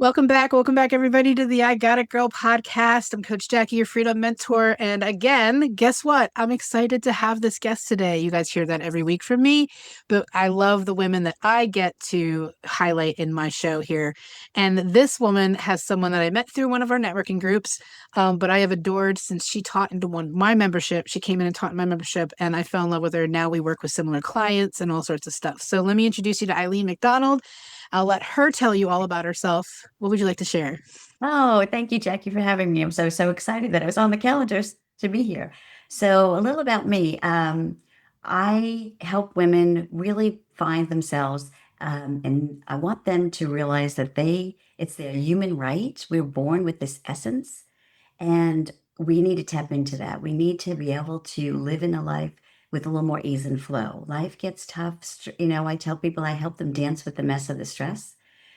Welcome back, everybody, to the I Got It Girl podcast. I'm Coach Jackie, your freedom mentor. And again, guess what? I'm excited to have this guest today. You guys hear that every week from me, but I love the women that I get to highlight in my show here. And this woman has someone that I met through one of our networking groups, but I have adored since she taught into my membership. She came in and taught in my membership, and I fell in love with her. Now we work with similar clients and all sorts of stuff. So let me introduce you to Eileen McDonald. I'll let her tell you all about herself. What would you like to share? Oh, thank you, Jackie, for having me. I'm so excited that I was on the calendars to be here. So, a little about me. I help women really find themselves, and I want them to realize that it's their human right. We're born with this essence, and we need to tap into that. We need to be able to live in a life with a little more ease and flow. Life gets tough. I tell people I help them dance with the mess of the stress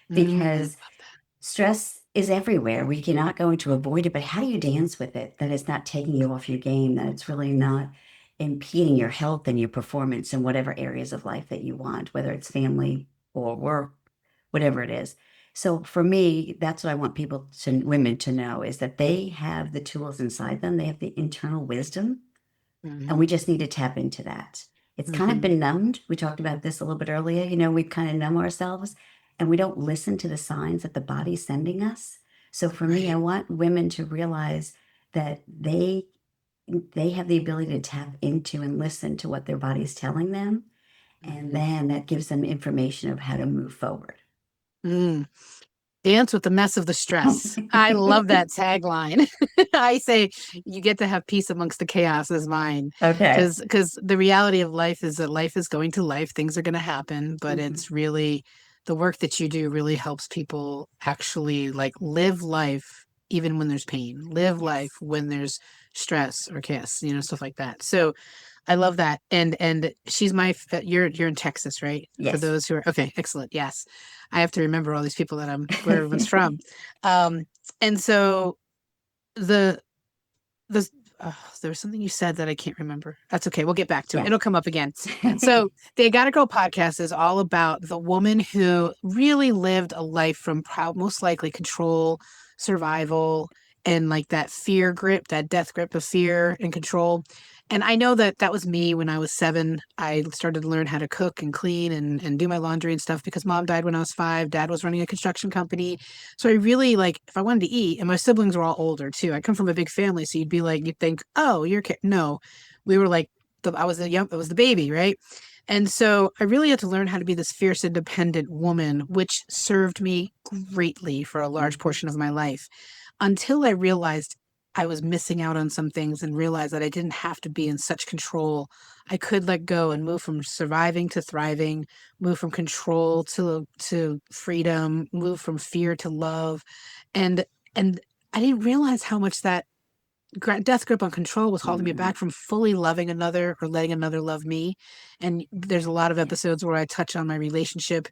because Love that. stress is everywhere. We cannot going to avoid it, but how do you dance with it? That it's not taking you off your game, that it's really not impeding your health and your performance in whatever areas of life that you want, whether it's family or work, whatever it is. So for me, that's what I want women to know is that they have the tools inside them. They have the internal wisdom, and Hmm. we just need to tap into that. It's kind of Hmm. been numbed. We talked about this a little bit earlier. We kind of numb ourselves and we don't listen to the signs that the body's sending us. So for me, I Right. want women to realize that they have the ability to tap into and listen to what their body's telling them. And Hmm. then that gives them information of how to move forward. Mm. Dance with the mess of the stress. I love that tagline. I say you get to have peace amongst the chaos is mine. Okay. Because the reality of life is that life is going to life. Things are going to happen, but Mhm. it's really the work that you do really helps people actually like live life even when there's pain, live life Yes. when there's stress or chaos, stuff like that. So I love that. And she's you're in Texas, right? For Yes. those who are okay, excellent. Yes. I have to remember all these people that I'm where everyone's from. Um and so the the there was something you said that I can't remember. That's okay. We'll get back to it. Yeah. It'll come up again. So the I Gotta Go podcast is all about the woman who really lived a life from most likely control, survival, and like that fear grip, that death grip of fear and control. And I know that that was me when I was 7. I started to learn how to cook and clean and do my laundry and stuff because mom died when I was 5. Dad was running a construction company. So I really like if I wanted to eat, and my siblings were all older too. I come from a big family, so you'd think, oh, you're kid. No, we were like I was the baby, right? And so I really had to learn how to be this fierce, independent woman, which served me greatly for a large portion of my life until I realized I was missing out on some things and realized that I didn't have to be in such control. I could let go and move from surviving to thriving, move from control to freedom, move from fear to love. And and I didn't realize how much that death grip on control was holding me Mhm. back from fully loving another or letting another love me. And there's a lot of Yeah. episodes where I touch on my relationship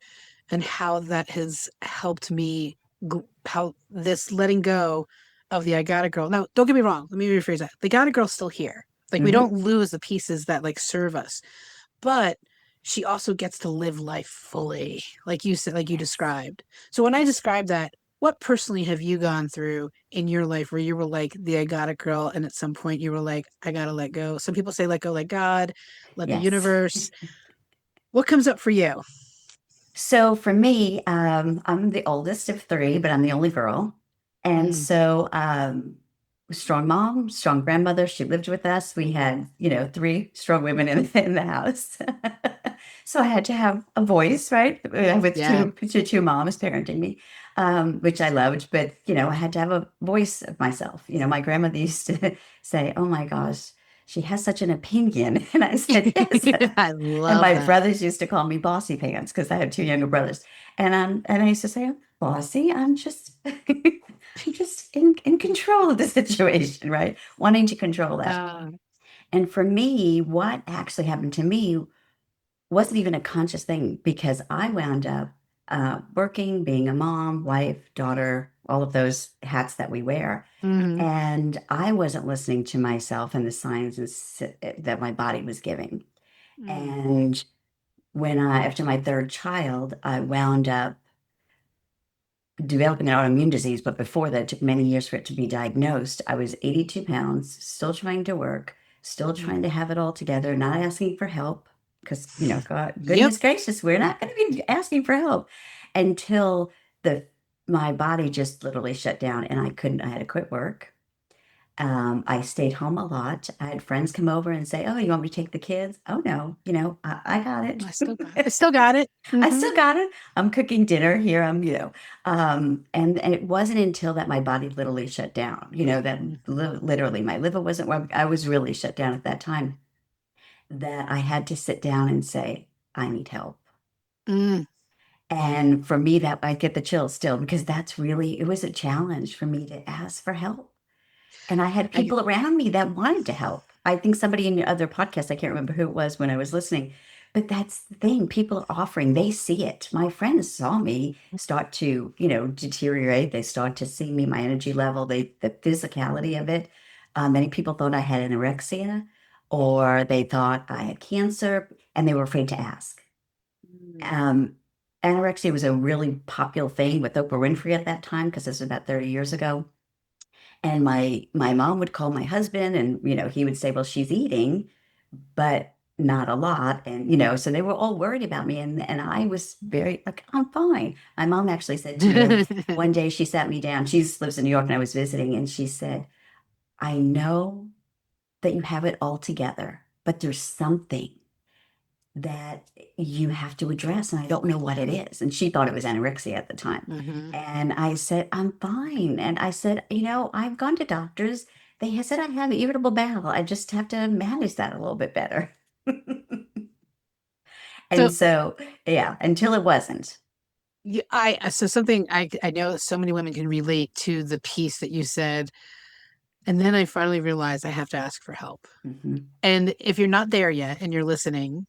and how that has helped me, how this letting go of the I got a girl. Now, don't get me wrong. Let me rephrase that. The got a girl's still here. Like we Hmm. don't lose the pieces that like serve us, but she also gets to live life fully, like you said, like you Yes. described. So when I Yes. describe that, what personally have you gone through in your life where you were like the I got it girl, and at some point you were like, I gotta let go? Some people say let go, let God, let the Yes. universe. What comes up for you? So for me, I'm the oldest of three, but I'm the only girl. And Mm, so, strong mom, strong grandmother. She lived with us. We had, three strong women in the house. So I had to have a voice, right? With yeah. two moms parenting me, which I loved. But, I had to have a voice of myself. My grandmother used to say, "Oh my gosh, she has such an opinion." And I said, "Yes." I And love my that. brothers used to call me Bossy Pants because I had two younger brothers. And I used to say, "I'm bossy. I'm just I'm just in control of the situation, right? Wanting to control that." Uh, And for me, what actually happened to me wasn't even a conscious thing because I wound up working, being a mom, wife, daughter, all of those hats that we wear. mhm, And I wasn't listening to myself and the signs that my body was giving. mm, And after my third child, I wound up developing an autoimmune disease, but before that, it took many years for it to be diagnosed. I was 82 pounds, still trying to work, still Mm. trying to have it all together, not asking for help because, God, Yep. goodness gracious, we're not going to be asking for help until the my body just literally shut down and I had to quit work. I stayed home a lot. I had friends come over and say, "Oh, you want me to take the kids?" "Oh, no, I got it." I still got it. I still got it. I Hmm. still got it. I'm cooking dinner here. And it wasn't until that my body literally shut down, that literally my liver wasn't working. I was really shut down at that time that I had to sit down and say, I need help. Mm. And for me, that I get the chills still because it was a challenge for me to ask for help. And I had I, people around me that wanted to help. I think somebody in your other podcast, I can't remember who it was when I was listening, but that's the thing. People are offering, they see it. My friends saw me start to, deteriorate. They start to see me, my energy level, the physicality of it. Many people thought I had anorexia or they thought I had cancer and they were afraid to ask. Mm. Um, Anorexia was a really popular thing with Oprah Winfrey at that time because this was about 30 years ago. And my mom would call my husband and, he would say, well, she's eating, but not a lot. And, so they were all worried about me. And I was very like, I'm fine. My mom actually said to me one day she sat me down. She lives in New York and I was visiting and she said, I know that you have it all together, but there's something that you have to address, and I don't know what it is. And she thought it was anorexia at the time. Hmm. And I said, I'm fine. And I said, I've gone to doctors. They said I have irritable bowel. I just have to manage that a little bit better. And So so, yeah, until it wasn't. so something I know so many women can relate to the piece that you said, and then I finally realized I have to ask for help. Hmm. And if you're not there yet and you're listening,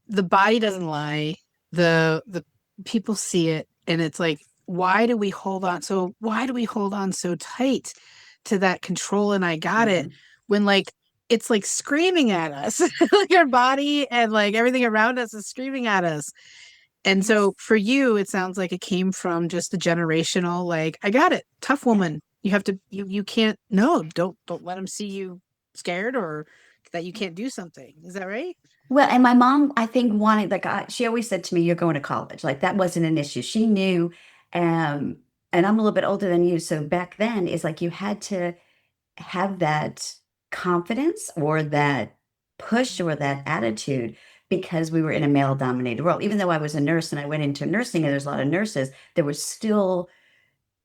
the body doesn't lie. The people see it, and it's like, why do we hold on so tight to that control and I got it Hmm. when like it's like screaming at us, like our body and like everything around us is screaming at us. And so Yes. for you, it sounds like it came from just the generational, like, I got it, tough Yeah. woman. You have to, you can't, no, don't let them see you scared or that you can't do something. Is that right? Well, and my mom, I think, wanted, like, she always said to me, you're going to college. Like, that wasn't an issue. She knew, um, and I'm a little bit older than you. So back then, it's like you had to have that confidence or that push or that attitude because we were in a male dominated world. Even though I was a nurse and I went into nursing and there's a lot of nurses, there was still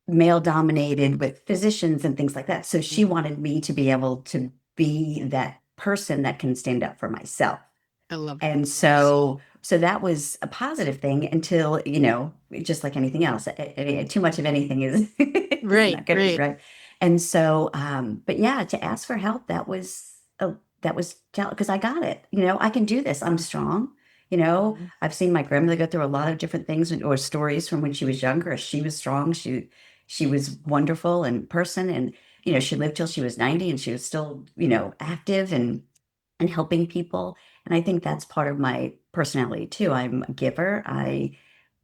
male dominated with physicians and things like that. So she Mhm. wanted me to be able to be that person that can stand up for myself. I love that. And Yes. so that was a positive thing until, just like anything else, too much of anything is is Right, not good for you, right. right? And so, but yeah, to ask for help, that was because I got it. I can do this. I'm strong. Mhm. I've seen my grandmother go through a lot of different things or stories from when she was younger. She was strong. She was wonderful in person, and she lived till she was 90, and she was still active and helping people. And I think that's part of my personality too. I'm a giver. I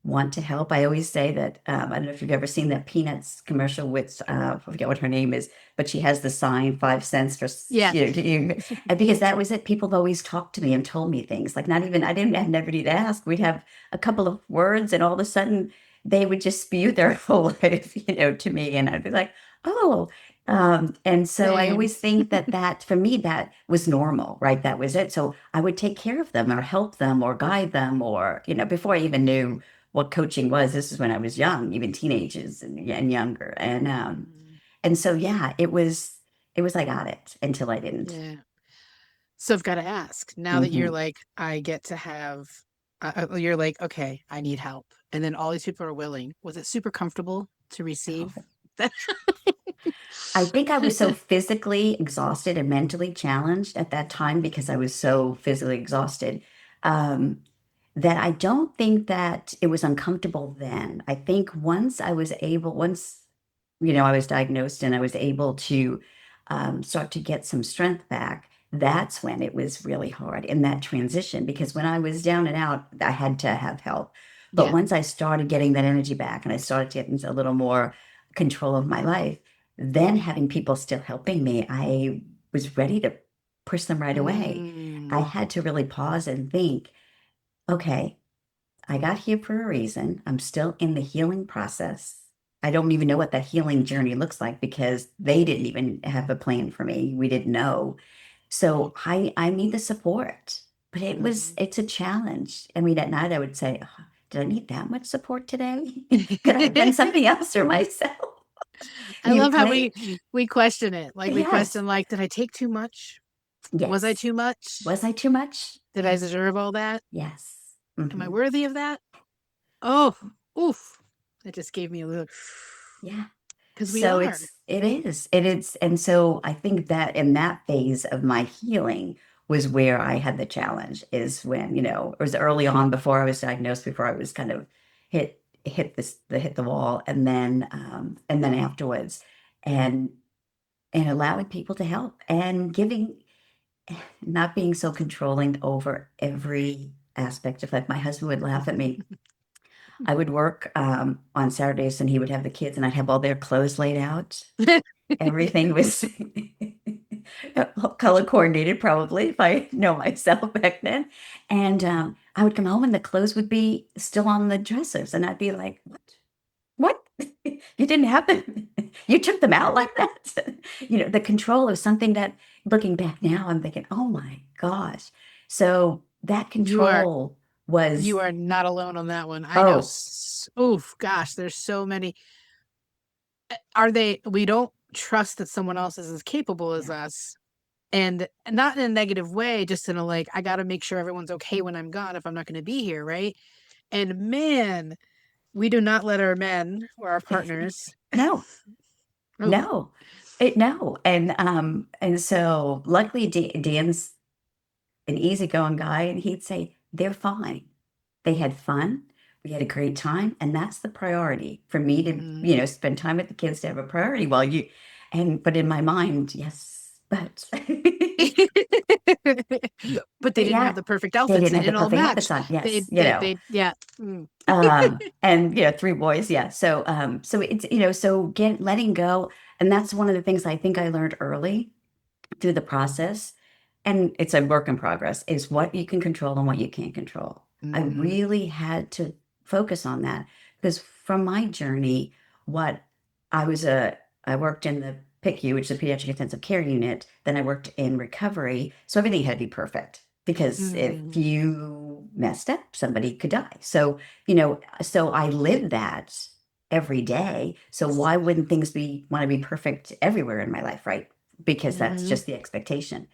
want to help. I always say that I don't know if you've ever seen that Peanuts commercial with I forget what her name is, but she has the sign 5 cents for Yeah. and because that was it. People have always talked to me and told me things like not even I never need to ask. We'd have a couple of words, and all of a sudden they would just spew their whole life, to me, and I'd be like, oh. And so I Same. always think that for me, that was normal, right? That was it. So I would take care of them or help them or guide them or, before I even knew what coaching was. This is when I was young, even teenagers and younger. Mhm. And so, yeah, it was, I got it until I didn't. Yeah. So I've got to ask now that you're Hmm. like, I get to have, you're like, okay, I need help. And then all these people are willing. Was it super comfortable to receive that? I think I was so physically exhausted and mentally challenged at that time because I was so physically exhausted. Um, that I don't think that it was uncomfortable then. I think once, I was diagnosed and I was able to start to get some strength back, that's when it was really hard in that transition because when I was down and out, I had to have help. But Yeah. once I started getting that energy back and I started getting a little more control of my life, then having people still helping me, I was ready to push them right away. I Mm. had to really pause and think, okay, I got here for a reason. I'm still in the healing process. I don't even know what that healing journey looks like because they didn't even have a plan for me. We didn't know. Mm. So I need the support. But Mhm. it's a challenge. I mean, at night I would say, "Oh, did I need that much support today? Could I have been somebody else or myself?" I You love how play? we question it. Like we Yes. question like, did I take too much? Was I Yes. too much? Was I too much? Did I Yes. deserve all that? Yes. Am I Hmm. worthy of that? Oh, oof. That just gave me a little Yeah. because we So are. it is. And so I think that in that phase of my healing was where I had the challenge is when, it was early on before I was diagnosed, before I was kind of hit the wall and then afterwards and allowing people to help and giving, not being so controlling over every aspect of life. My husband would laugh at me. I would work on Saturdays and he would have the kids and I'd have all their clothes laid out. Everything was color coordinated, probably, if I know myself back then. And I would come home and the clothes would be still on the dressers. And I'd be like, what? What? You didn't have them. You took them out like that. The control of something that looking back now, I'm thinking, oh my gosh. So that You are control was, you are not alone on that one. I know. oh, Oof, gosh, there's so many. Are they? We don't trust that someone else is as capable as yeah. us, and not in a negative way, just in a like, I got to make sure everyone's okay when I'm gone if I'm not going to be here, right? And man, we do not let our men or our partners. No, Oof. no, no. And so luckily Dan's an easygoing guy and he'd say, they're fine. They had fun. We had a great time. And that's the priority for me to, Mm. spend time with the kids to have a priority while but in my mind, yes, but, But they but didn't have yeah, the perfect they outfits. didn't They have the didn't all perfect outfits match. on. They, Yes. they, they, yeah. Mm. And, three boys. Yeah. So it's, so letting go. And that's one of the things I think I learned early through the process, and it's a work in progress, is what you can control and what you can't control. I Hmm. really had to focus on that because from my journey, what I was I worked in the PICU, which is the pediatric intensive care unit. Then I worked in recovery, so everything had to be perfect because if Hmm. you messed up, somebody could die. So I lived that every day. So why wouldn't things want to be perfect everywhere in my life, right? Because that's Hmm. just the expectation.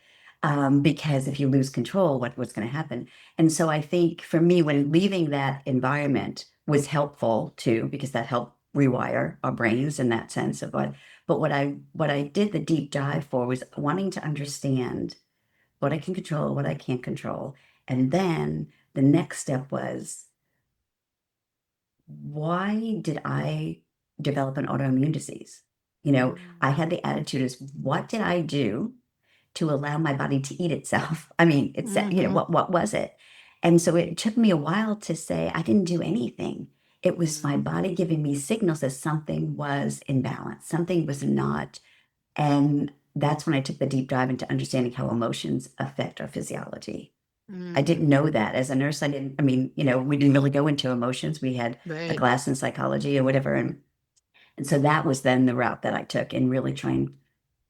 Because if you lose control, what's going to happen? And so I think for me, when leaving that environment was helpful too, because that helped rewire our brains in that sense of what. But what I did the deep dive for was wanting to understand what I can control, what I can't control, and then the next step was, why did I develop an autoimmune disease? I had the attitude is, what did I do to allow my body to eat itself? I mean, Hmm. what was it? And so it took me a while to say I didn't do anything. It was my Hmm. body giving me signals that something was imbalanced, something was not. And that's when I took the deep dive into understanding how emotions affect our physiology. I Hmm. didn't know that as a nurse. I mean, we didn't really go into emotions. We had a Right. class in psychology or whatever. And so that was then the route that I took in really trying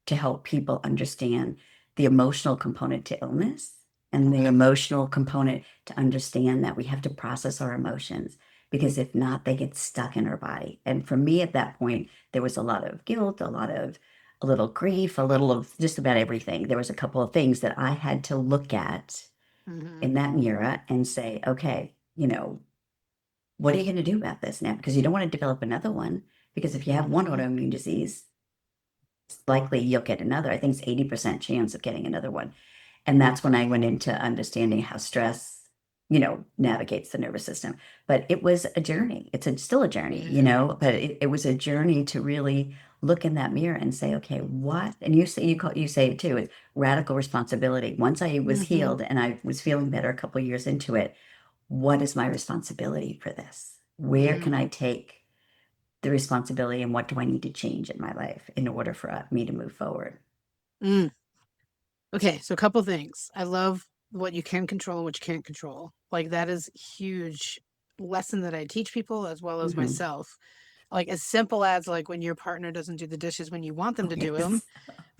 to help people understand the emotional component to illness and the emotional component to understand that we have to process our emotions because if not, they get stuck in our body. And for me at that point, there was a lot of guilt, a little grief, a little of just about everything. There was a couple of things that I had to look at Hmm. in that mirror and say, okay, what are you going to do about this now? Because you don't want to develop another one. Because if you have one Hmm. autoimmune disease, it's likely you'll get another. I think it's 80% chance of getting another one. And that's when I went into understanding how stress, navigates the nervous system. But it was a journey. Still a journey, Yeah. but it was a journey to really look in that mirror and say, okay, what? And you say it too, it's radical responsibility. Once I was Hmm. healed and I was feeling better a couple of years into it, what is my responsibility for this? Where can Mm, I take the responsibility and what do I need to change in my life in order for me to move forward? mm. Okay, so a couple things. I love what you can control and what you can't control. Like that is huge lesson that I teach people as well as Hmm. myself. Like as simple as like when your partner doesn't do the dishes when you want them Oh, to do them yes.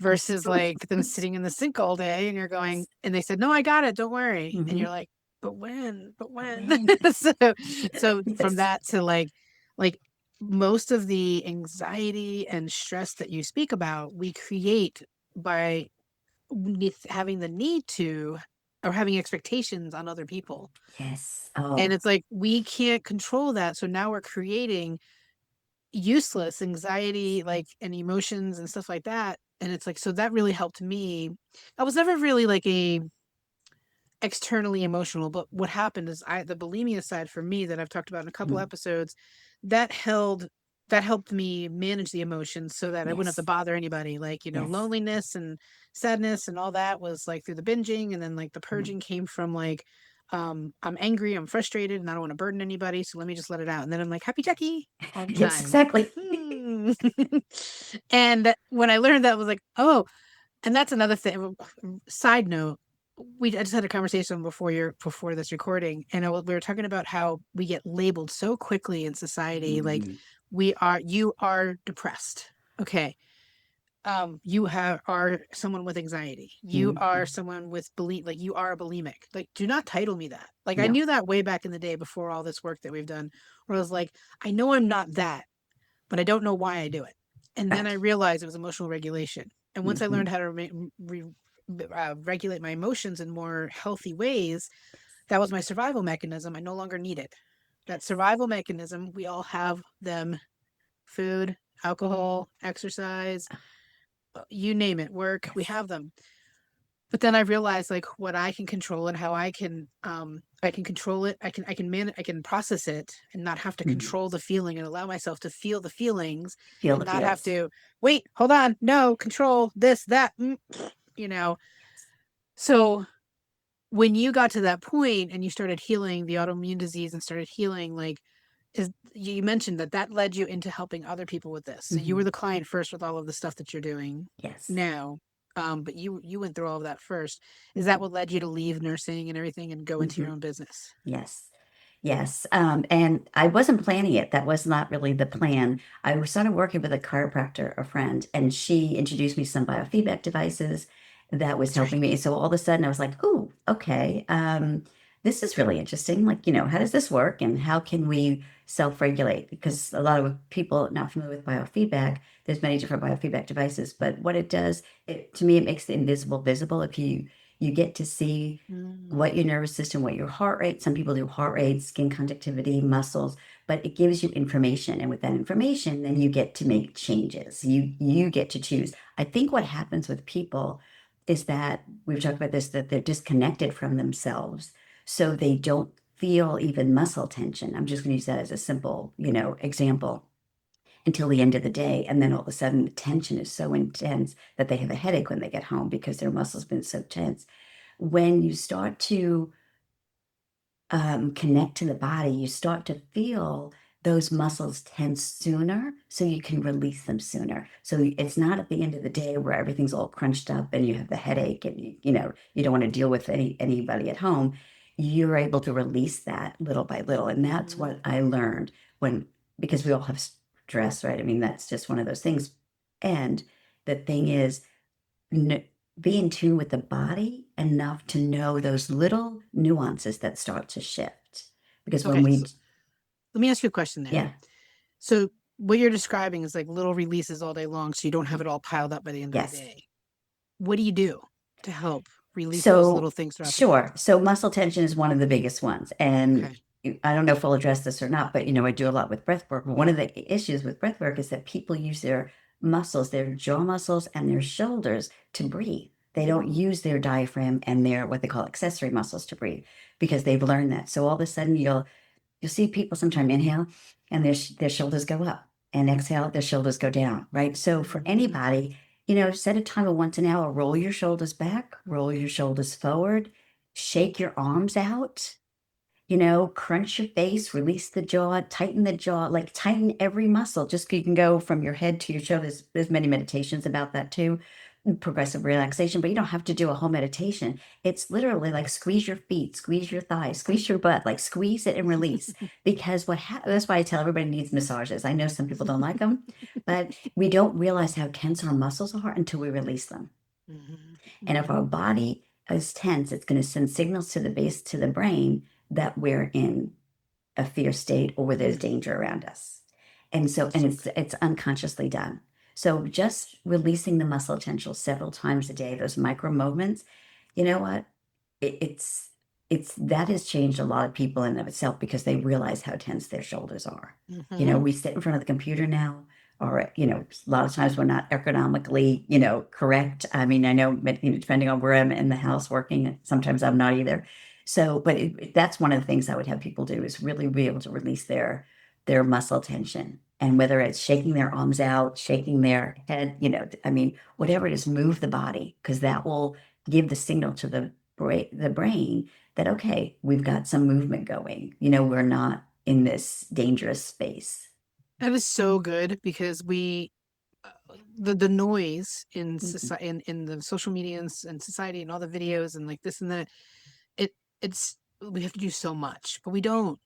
versus like them Absolutely. sitting in the sink all day and you're going Yes. and they said, "No, I got it, don't worry." And Hmm. you're like, "But when? But But when?" when? so so from Yes. that to like most of the anxiety and stress that you speak about, we create by having the need to or having expectations on other people. Yes. And Oh, it's like we can't control that. So now we're creating useless anxiety, like and emotions and stuff like that. And it's like, so that really helped me. I was never really like a externally emotional, but what happened is the bulimia side for me that I've talked about in a couple mm, episodes, that held that helped me manage the emotions so that I wouldn't have to yes. bother anybody. Like, Yes. loneliness and sadness and all that was like through the binging. And then like the Mm. purging came from like, I'm angry, I'm frustrated, and I don't want to burden anybody. So let me just let it out. And then I'm like, happy Jackie all the Yes, time. exactly. And when I learned that, I was like, oh, and that's another thing. Side note, I just had a conversation before this recording, and we were talking about how we get labeled so quickly in society. Like Mhm. you are depressed. Okay. Are someone with anxiety. You are Mhm. someone with like you are a bulimic. Like, do not title me that. Like, I No, knew that way back in the day before all this work that we've done, where I was like, I know I'm not that, but I don't know why I do it. And then I exactly. realized it was emotional regulation. And once I learned Mhm. how to regulate my emotions in more healthy ways, that was my survival mechanism. I no longer need it. That Yes. survival mechanism, we all have them: food, alcohol, exercise, you name it, work, we Yes. have them. But then I realized like what I can control and how I can control it. I can process it and not have to Mhm. control the feeling and allow myself to feel the feelings Feel and the not have feels. to wait, hold on, no, control this, that, you know. So when you got to that point and you started healing the autoimmune disease and started healing, like, is you mentioned that that led you into helping other people with this. So you were Mhm. the client first with all of the stuff that you're doing Yes. now. But you went through all of that first. Is that Mhm. what led you to leave nursing and everything and go into your Mhm. own business? Yes. Yes, and I wasn't planning it. That was not really the plan. I started working with a chiropractor, a friend, and she introduced me to some biofeedback devices that was That's helping right. me. So all of a sudden, I was like, "Ooh, okay, this is really interesting. Like, how does this work, and how can we self-regulate?" Because a lot of people not familiar with biofeedback, there's many different biofeedback devices, but what it does, to me, it makes the invisible visible. If you get to see what your Mm, nervous system, what your heart rate, some people do heart rate, skin conductivity, muscles, but it gives you information. And with that information, then you get to make changes. You get to choose. I think what happens with people is that we've talked about this, that they're disconnected from themselves. So they don't feel even muscle tension. I'm just going to use that as a simple, example until the end of the day. And then all of a sudden the tension is so intense that they have a headache when they get home because their muscles been so tense. When you start to connect to the body, you start to feel those muscles tense sooner so you can release them sooner. So it's not at the end of the day where everything's all crunched up and you have the headache and you don't want to deal with anybody at home. You're able to release that little by little. And that's mm. what I learned when because we all have stress, right? I mean, that's just one of those things. And the thing is, n- be in tune with the body enough to know those little nuances that start to shift. Because when Okay, so we, let me ask you a question there. yeah, So what you're describing is like little releases all day long, so you don't have it all piled up by the end of the yes. day. What do you do to help release those little So, things throughout the day? sure. So, muscle tension is one of the biggest ones. And Okay. I don't know if we'll address this or not, but I do a lot with breath work. One of the issues with breath work is that people use their muscles, their jaw muscles and their shoulders to breathe. They don't use their diaphragm and their what they call accessory muscles to breathe because they've learned that. So all of a sudden you'll see people sometimes inhale and their shoulders go up and exhale, their shoulders go down, right? So for Mhm. anybody, set a timer once an hour, roll your shoulders back, roll your shoulders forward, shake your arms out, crunch your face, release the jaw, like tighten every muscle. Just so you can go from your head to your shoulders. There's many meditations about that too, progressive relaxation, but you don't have to do a whole meditation. It's literally like squeeze your feet, squeeze your thighs, squeeze your butt, like squeeze it and release. Because that's why I tell everybody needs massages. I know some people don't like them, but we don't realize how tense our muscles are until we release them. Mhm. And if our Mhm. body is tense, it's going to send signals to the base, to the brain, that we're in a fear state or where there's Mhm. danger around us. And so, That's and so it's unconsciously done. So just releasing the muscle tension several times a day, those micro movements, you know what? It, it's that has changed a lot of people in and of itself because they realize how tense their shoulders are. good. Mhm. We sit in front of the computer now, or a lot of times we're not ergonomically, correct. I mean, I know, but, depending on where I'm in the house working, sometimes I'm not either. So, but that's one of the things I would have people do is really be able to release their muscle tension. And whether it's shaking their arms out, shaking their head, I mean, whatever it is, move the body because that will give the signal to the brain that, okay, we've got some movement going. We're not in this dangerous space. That is so good because uh, the noise in Mhm. society, in the social media and society and all the videos and like this and that, it it's we have to do so much, but we don't.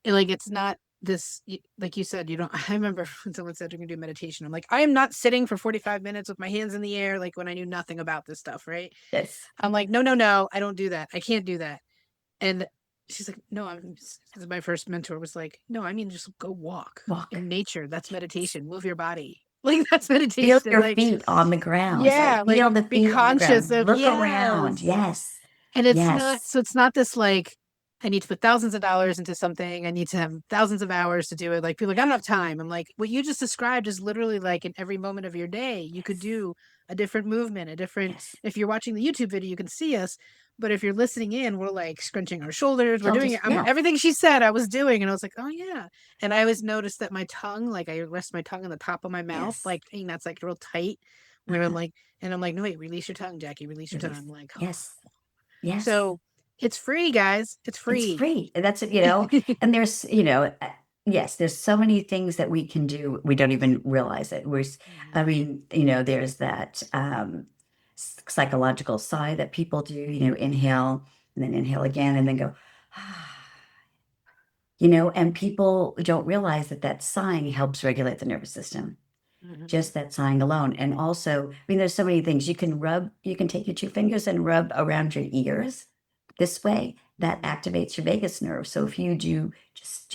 Like it's not this like you said, you don't. I remember when someone said you're gonna do meditation. I'm like, I am not sitting for 45 minutes with my hands in the air, like when I knew nothing about this stuff, right? Yes. I'm like, no, no, no, I don't do that. I can't do that. And she's like, no, this is my first mentor was like, no, I mean, just go walk Walk. in nature. That's meditation. Move your body. Like, that's Feel meditation. your Like, feet on the ground. yeah, like Feel the be feet on the conscious ground. of, Look around. yes. Yes. And it's not, Yes. so it's not this like, I need to put thousands of dollars into something. I need to have thousands of hours to do it. Like, people like, I don't have time. I'm like, what you just described is literally like in every moment of your day, you could Yes. do a different movement, a different, Yes. if you're watching the YouTube video, you can see us. But if you're listening in, we're like scrunching our shoulders. We're doing it. Shoulders. Yeah. Everything she said, I was doing. And I was like, oh, yeah. And I always noticed that my tongue, like I rest my tongue on the top of my mouth, Yes. like, that's like real tight. Where I'm Uh-huh. like, and I'm like, no, wait, release your tongue, Jackie, release your tongue. Release. I'm like, oh. Yes. Yes. So it's free, guys. It's It's free. free. That's it, and there's, yes, there's so many things that we can do. We don't even realize it. I Mhm. mean, there's that psychological sigh that people do, inhale and then inhale again and then go, and people don't realize that sighing helps regulate the nervous system, Mhm. just that sighing alone. And also, I mean, there's so many things you can take your two fingers and rub around your ears this way. That Mhm. activates your vagus nerve. So if you do just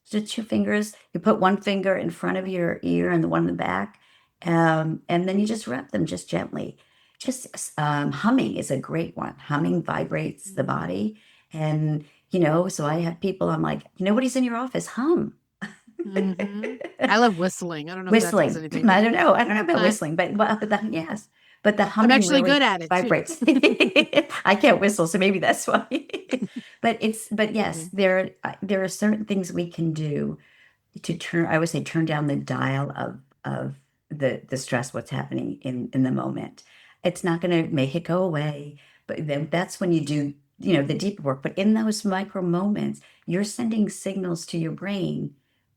two fingers, you put one finger in front of your ear and the one in the back, and then you just rub them just gently. Just humming is a great one. Humming vibrates the Mhm. body. And, so I have people, I'm like, nobody's in your office, hum. Mhm. I love whistling. I don't know if that does Whistling. anything. I don't know. I don't know about I, whistling, yes. But the I'm humming actually really good at it too. vibrates. I can't whistle, so maybe that's why. But yes, Mhm. there are certain things we can do to I would say turn down the dial of the stress, what's happening in the moment. It's not going to make it go away, but then that's when you do, the deeper work. But in those micro moments, you're sending signals to your brain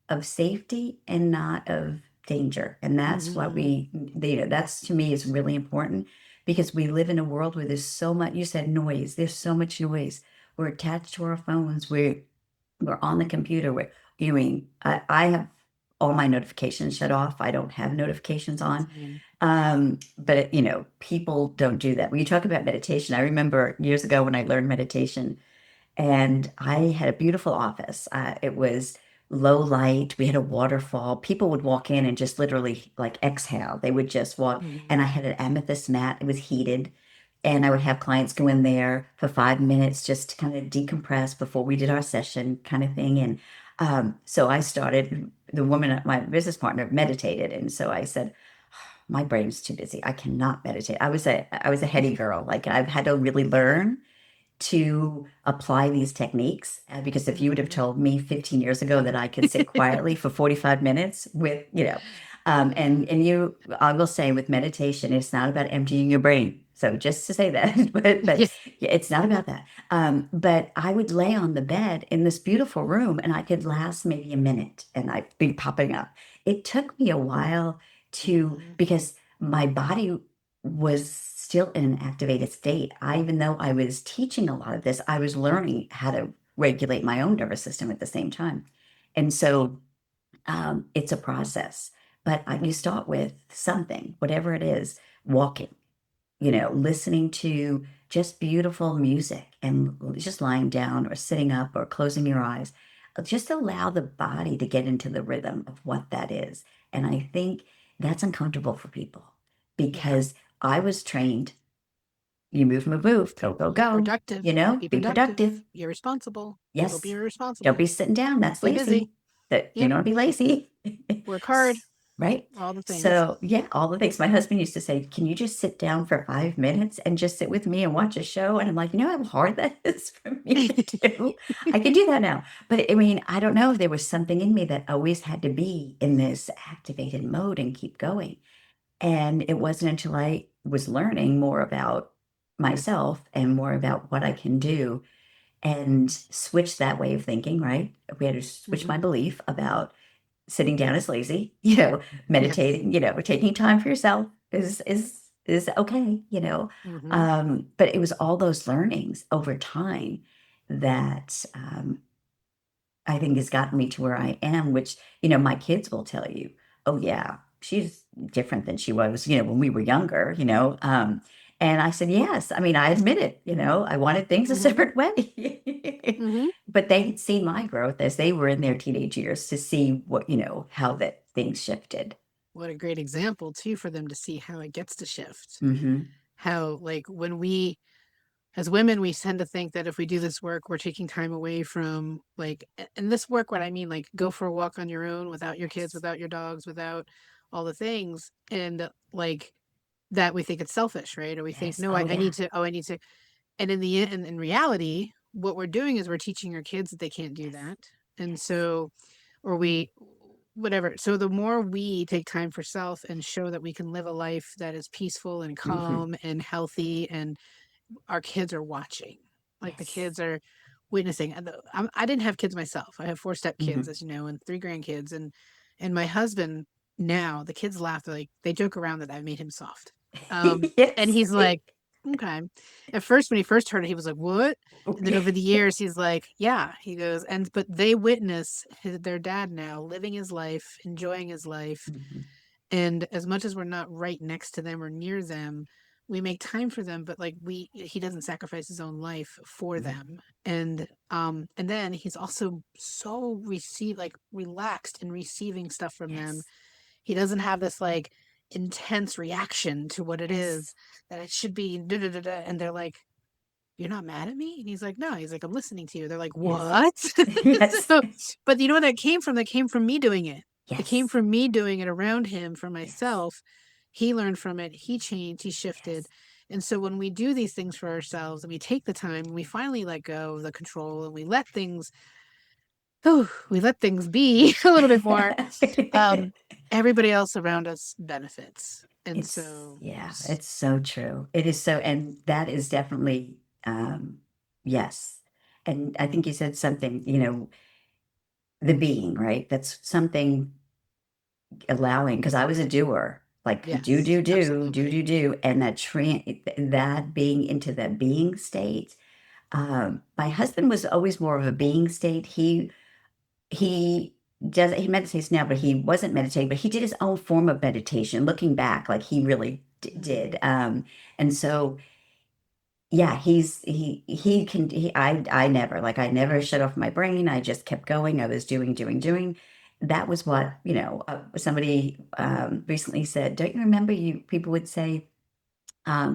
of safety and not of danger. And that's what Mhm. that's to me is really important because we live in a world where there's so much, you said noise, there's so much noise. We're attached to our phones. We're on the computer. I have all my notifications shut off. I don't have notifications on. Same. But people don't do that. When you talk about meditation, I remember years ago when I learned meditation, and I had a beautiful office. It was low light. We had a waterfall. People would walk in and just literally like exhale. They would just walk. And Mhm. I had an amethyst mat. It was heated. And I would have clients go in there for 5 minutes just to kind of decompress before we did our session, kind of thing. And so I started, the woman, my business partner, meditated. And so I said, my brain's too busy. I cannot meditate. I was a heady girl. Like I've had to really learn to apply these techniques because if you would have Mhm. told me 15 years ago that I could sit quietly for 45 minutes I will say with meditation, it's not about emptying your brain. So just to say that, but Yeah. yeah, it's not about that. But I would lay on the bed in this beautiful room and I could last maybe a minute and I'd be popping up. It took me a while to, Mhm. because my body was still in an activated state. Even though I was teaching a lot of this, I was learning how to regulate my own nervous system at the same time. And so it's a process, but you start with something, whatever it is, walking, listening to just beautiful music and just lying down or sitting up or closing your eyes. Just allow the body to get into the rhythm of what that is. And I think that's uncomfortable for people Yeah. because I was trained, you move, move, go, go, Be go, productive. Be be productive. productive. Be responsible. Go be Yes. Don't responsible. be sitting down. That's Stay busy. lazy. That you Yep. don't want to be lazy. Work hard. Right? All the things. So yeah, all the things. My husband used to say, "Can you just sit down for 5 minutes and just sit with me and watch a show?" And I'm like, you know how hard that is for me to do. I can do that now. But I mean, I don't know. There was something in me that always had to be in this activated mode and keep going. And it wasn't until I was learning more about myself and more about what I can do and switch that way of thinking, right? We had to switch Mhm. my belief about sitting down is lazy, Yes. meditating, taking time for yourself is okay, Hmm. But it was all those learnings over time that I think has gotten me to where I am, which, my kids will tell you, oh yeah, she's different than she was, when we were younger, and I said, yes, I mean, I admit it, I wanted things a Hmm. certain way. Hmm. But they had seen my growth as they were in their teenage years to see what, how that things shifted. What a great example, too, for them to see how it gets to shift. Hmm. How, like, when we, as women, we tend to think that if we do this work, we're taking time away from, like, and this work, what I mean, like, go for a walk on your own without your kids, Yes. without your dogs, without all the things. And, like, that we think it's selfish, right? Or we think, Yes. no, Oh I yeah. need to, oh, I need to. And in the end, in reality, what we're doing is we're teaching our kids that they can't do Yes. that. And Yes. so, or we, whatever. So the more we take time for self and show that we can live a life that is peaceful and Hmm. calm and healthy, and our kids are watching, like the Yes. kids are witnessing. I didn't have kids myself. I have four step kids, Hmm. as you know, and three grandkids. And my husband, now the kids laugh, like they joke around that I made him soft. And Yes. he's like, okay. At first, when he first heard it, he was like, what? And then over the years, he's like, yeah. He goes, and but they witness their dad now living his life, enjoying his life, Mhm. and as much as we're not right next to them or near them, we make time for them, but like he doesn't sacrifice his own life for Yeah. them. And then he's also so like relaxed in receiving stuff from them. Yes. He doesn't have this like intense reaction to what it is, Yes. that it should be da, da, da, da. And they're like, you're not mad at me? And he's like, no. He's like, I'm listening to you. They're like, Yes. what? Yes. So, but you know what that came from? That came from me doing it. It came Yes. from me doing it around him for Yes. myself. He learned from it. He changed. He shifted. Yes. And so when we do these things for ourselves and we take the time and we finally let go of the control and we let things, oh, we let things be a little bit more, um, everybody else around us benefits. And so, Yeah, it's so true. It is so, and that is definitely, yes. And I think you said something, the being, right? That's something allowing, because I was a doer, like do, yes, do, do, do, absolutely. do, do. And that being into the being state. My husband was always more of a being state. He he meditates now, but he wasn't meditating, but he did his own form of meditation. Looking back, like he really did. Mhm. And so yeah, he can I never, like, I never shut off my brain. I just kept going. I was doing, doing, doing. That was what, somebody recently said, don't you remember, you people would say,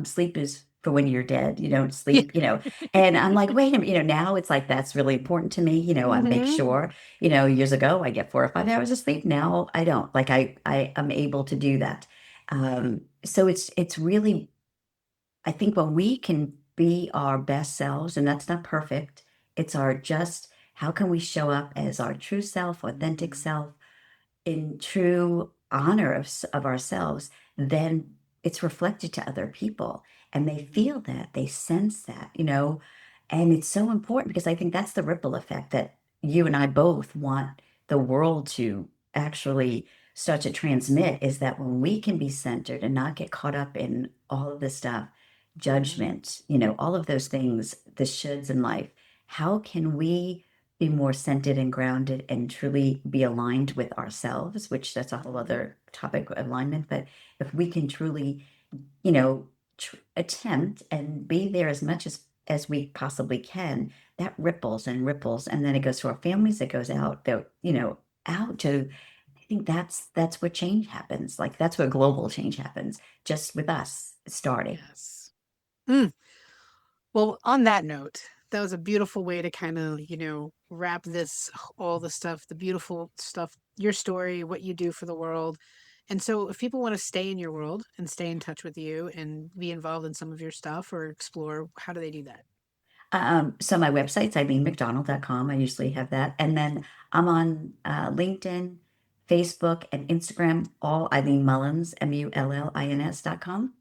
sleep is for when you're dead. You don't Yeah. sleep, and I'm like, wait a minute, now it's like that's really important to me. I make Hmm. sure, years ago I get 4 or 5 hours of sleep. Now I don't. Like I am able to do that. So it's really, I think when we can be our best selves, and that's not perfect, it's our just how can we show up as our true self, authentic Mhm. self, in true honor of ourselves, then it's reflected to other people, and they Mhm. feel that, they sense that, you know, and it's so important because I think that's the ripple effect that you and I both want the world to actually start to transmit, is that when we can be centered and not get caught up in all of this stuff, Mhm. judgment, you know, all of those things, the shoulds in life, how can we be more centered and grounded and truly be aligned with ourselves, which that's a whole Mhm. other topic, alignment. But if we can truly, you know, attempt and be there as much as we possibly can, that ripples and ripples, and then it goes to our families, it goes out there, you know, out to, I think that's where change happens. Like that's where global change happens, just with us starting. Yes. Mm. Well, on that note, that was a beautiful way to kind of, wrap this, all the stuff, the beautiful stuff, your story, what you do for the world. And so, if people want to stay in your world and stay in touch with you and be involved in some of your stuff or explore, how do they do that? So my website's eileenmcdonald.com. I usually have that. And then I'm on LinkedIn, Facebook, and Instagram, all Eileen Mullins, MULLINS.com.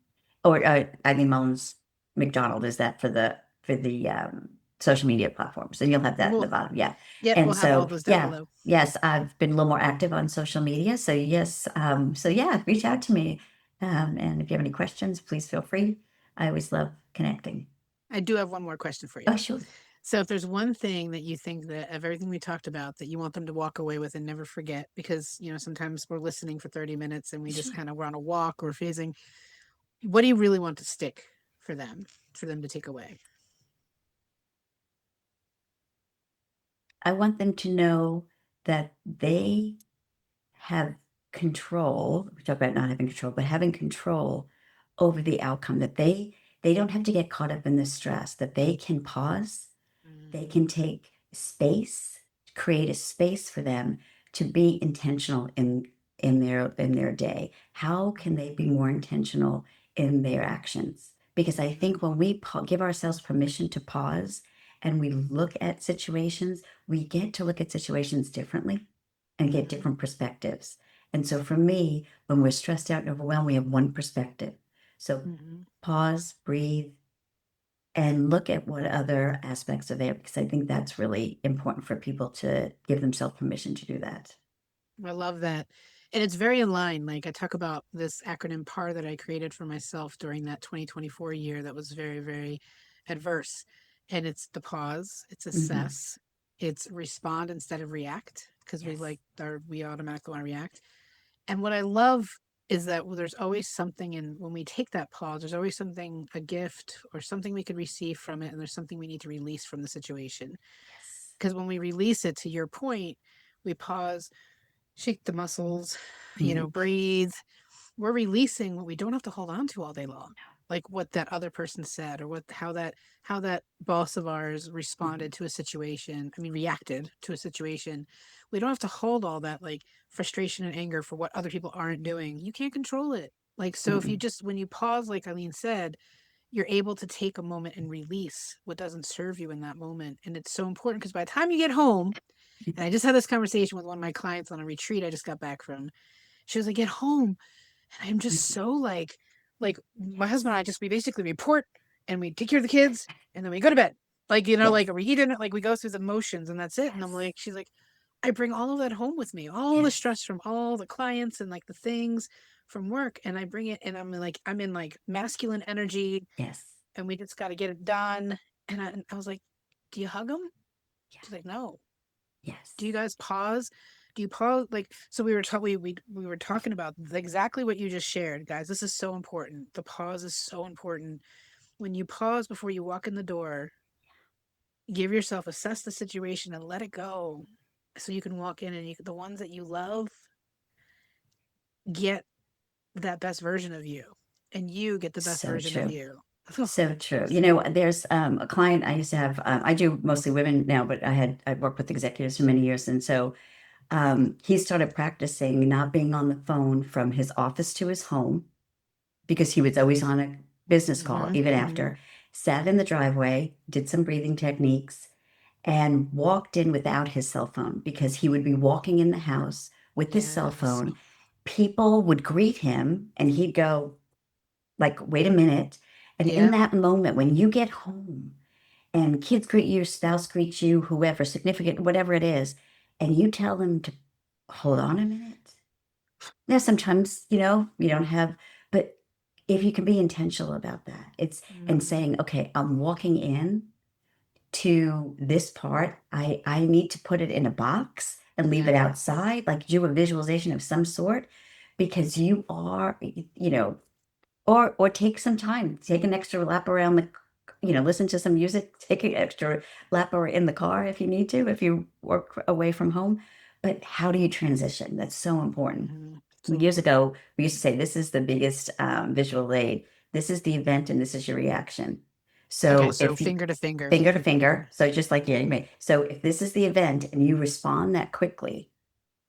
Or Eileen Mullins McDonald is that for the social media platforms. And you'll have that at the We'll, bottom. Yeah. yeah, And we'll have all so, those down yeah, below. yes, I've been a little more active on social media. So yes, so yeah, reach out to me. And if you have any questions, please feel free. I always love connecting. I do have one more question for you. Oh, sure. So, if there's one thing that you think that of everything we talked about that you want them to walk away with and never forget, because, sometimes we're listening for 30 minutes and we just Sure. kind of, we're on a walk or phasing. What do you really want to stick for them to take away? I want them to know that they have control. We talk about not having control, but having control over the outcome, that they don't have to get caught up in the stress, that they can pause, they Mm-hmm. can take space, create a space for them to be intentional in their day. How can they be more intentional in their actions? Because I think when we give ourselves permission to pause and we look at situations, we get to look at situations differently and get Mm-hmm. different perspectives. And so for me, when we're stressed out and overwhelmed, we have one perspective. So Mm-hmm. pause, breathe, and look at what other aspects are there, because I think that's really important for people to give themselves permission to do that. I love that. And it's very in line. Like I talk about this acronym PAR that I created for myself during that 2024 year that was very, very adverse. And it's the pause, it's Hmm. assess, it's respond instead of react, because Yes. we automatically want to react. And what I love is that there's always something in when we take that pause, there's always something, a gift or something we could receive from it. And there's something we need to release from the situation. Yes. Because when we release it, to your point, we pause, shake the muscles, Mhm. breathe. We're releasing what we don't have to hold on to all day long. Like what that other person said or how that boss of ours Mhm. responded to a situation. I mean reacted to a situation. We don't have to hold all that like frustration and anger for what other people aren't doing. You can't control it. Like so if you Mm-mm. just when you pause like Eileen said, you're able to take a moment and release what doesn't serve you in that moment. And it's so important because by the time you get home, and I just had this conversation with one of my clients on a retreat I just got back from. She was like, "Get home," and I'm just Mhm. so like my husband and I just we basically report and we take care of the kids and then we go to bed. Like Yes. like we eat in it, like we go through the motions and that's it. And I'm Yes. like, she's like, I bring all of that home with me, all the Yes. stress from all the clients and like the things from work, and I bring it, and I'm in like masculine energy, Yes. and we just got to get it done. And I was like, "Do you hug them?" Yeah. She's like, "No." Do you Yes. guys pause? Do you pause like so we were talking about exactly what you just shared, guys. This is so important. The pause is so important. When you pause before you walk in the door, give yourself assess the situation and let it go. So you can walk in and the ones that you love get that best version of you and you get the best So version of true. you. So true. You know, there's a client I used to have. I do mostly women now, but I worked with executives for many years, and so he started practicing not being on the phone from his office to his home because he was always on a business call, Mm-hmm, even mm-hmm. after. Sat in the driveway, did some breathing techniques, and walked in without his cell phone because he would be walking in the house with his cell Yes. phone. People would greet him, and he'd go, like, wait a minute. And in Yeah. that moment, when you get home and kids greet you, spouse greets you, whoever, significant, whatever it is, and you tell them to hold on a minute. Now, sometimes, you don't have, but if you can be intentional about that, it's and Mm, saying, okay, I'm walking in to this part. I need to put it in a box and leave it yeah. outside, like do a visualization of some sort, because you are, or take some time, take an extra lap around listen to some music, take an extra lap or in the car if you need to, if you work away from home. But how do you transition? That's so important. So Years important. ago, we used to say, this is the biggest visual aid. This is the event and this is your reaction. Okay, So so if you finger to finger. finger to finger, so just like, yeah, you may. So if this is the event and you respond that quickly,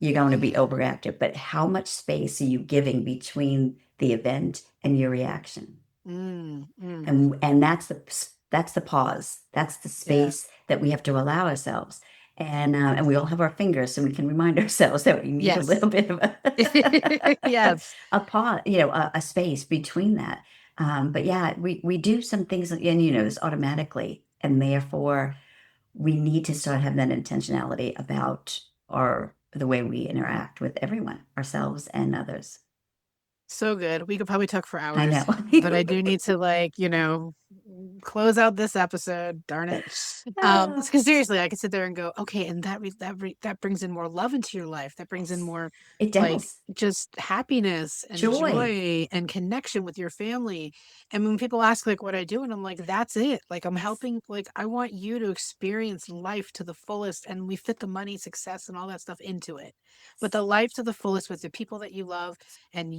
you're going to be overactive. But how much space are you giving between the event and your reaction? Mm, mm, And that's the pause. That's the yeah. space that we have to allow ourselves. And we all have our fingers, so we can remind ourselves that we need a Yes. little bit of Yes. a pause, a space between that. But yeah, we do some things, and this automatically, and therefore we need to start having that intentionality about our the way we interact with everyone, ourselves and others. So good. We could probably talk for I know. hours, but I do need to close out this episode. Darn it. Ah, Because seriously, I could sit there and go, okay, and that brings in more love into your life. That brings in yes, more it like does. just happiness and Joy. joy and connection with your family. And when people ask like what I do, and I'm like, that's it. Like I'm Yes. helping, like I want you to experience life to the fullest, and we fit the money, success, and all that stuff into it. But the life to the fullest with the people that you love and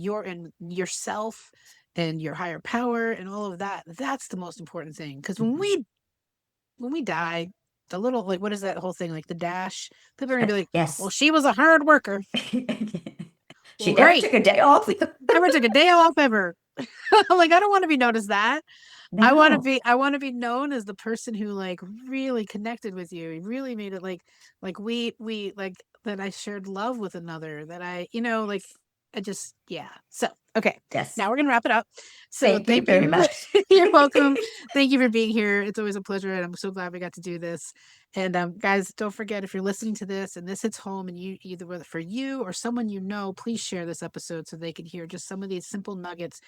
yourself and your higher power and all of that, that's the most important thing. Because when Mhm. we die, the little, like, what is that whole thing, like the dash, people are gonna be like, well, Yes. she was a hard worker. Well, She never great, took a day off. never took a day off ever. I'm like, I don't want to be known as that. No. I want to be known as the person who like really connected with you, really made it like we like that I shared love with another, that I, like I just, yeah. So, okay. Yes. Now we're going to wrap it up. So, Thank you thank very you. much. You're welcome. Thank you for being here. It's always a pleasure, and I'm so glad we got to do this. And guys, don't forget, if you're listening to this and this hits home, and you, either whether for you or someone you know, please share this episode so they can hear just some of these simple nuggets.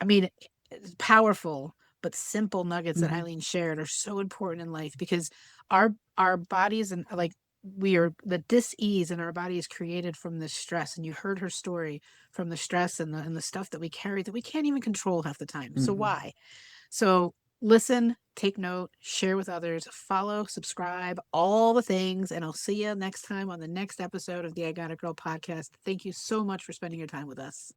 I mean, it's powerful but simple nuggets that Mhm, Eileen shared are so important in life, because our bodies, and like, we are, the dis-ease in our body is created from this stress. And you heard her story, from the stress and the stuff that we carry that we can't even control half the time. So mhm. why? So listen, take note, share with others, follow, subscribe, all the things, and I'll see you next time on the next episode of the I Got a Girl podcast. Thank you so much for spending your time with us.